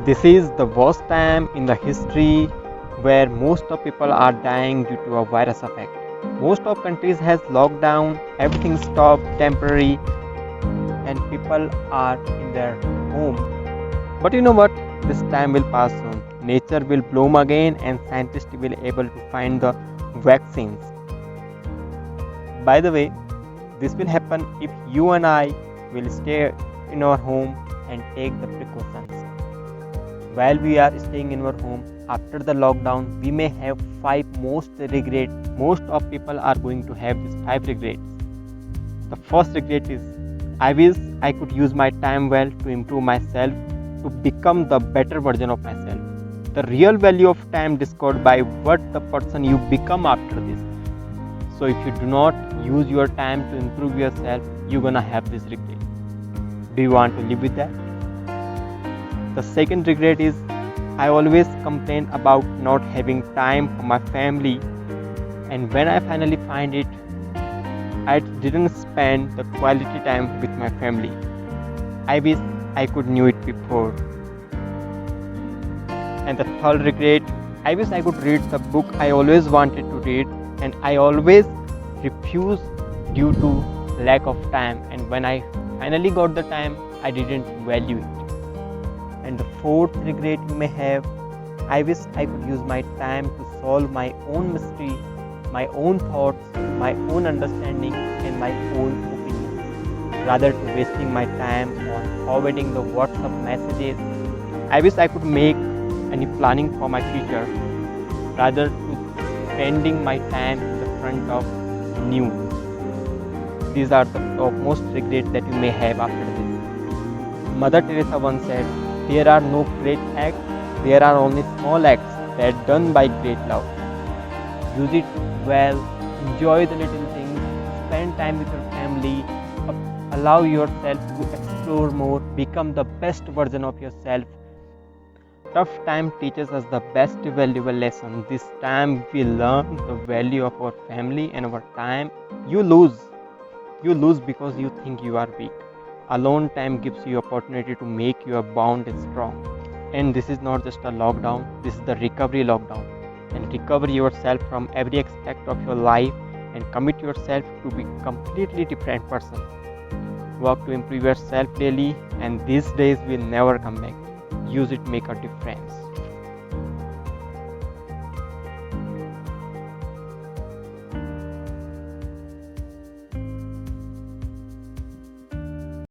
This is the worst time in the history where most of people are dying due to a virus effect. Most of countries has lockdown, everything stopped temporary, and people are in their home. But you know what? This time will pass soon. Nature will bloom again and scientists will be able to find the vaccines. By the way, this will happen if you and I will stay in our home and take the precautions. While we are staying in our home, after the lockdown, we may have 5 most regrets. Most of people are going to have these 5 regrets. The first regret is, I wish I could use my time well to improve myself, to become the better version of myself. The real value of time discovered by what the person you become after this. So if you do not use your time to improve yourself, you're gonna have this regret. Do you want to live with that? The second regret is, I always complain about not having time for my family, and when I finally find it, I didn't spend the quality time with my family. I wish I could knew it before. And the third regret, I wish I could read the book I always wanted to read, and I always refused due to lack of time, and when I finally got the time, I didn't value it. And the fourth regret you may have, I wish I could use my time to solve my own mystery, my own thoughts, my own understanding, and my own opinions, rather to wasting my time on forwarding the WhatsApp messages. I wish I could make any planning for my future, rather to spending my time in the front of news. These are the topmost regrets that you may have after this. Mother Teresa once said, there are no great acts, there are only small acts that are done by great love. Use it well, enjoy the little things, spend time with your family, allow yourself to explore more, become the best version of yourself. Tough time teaches us the best valuable lesson. This time we learn the value of our family and our time. You lose because you think you are weak. Alone time gives you opportunity to make your bond strong. And this is not just a lockdown, this is the recovery lockdown. And recover yourself from every aspect of your life and commit yourself to be completely different person. Work to improve yourself daily, and these days will never come back. Use it, make a difference.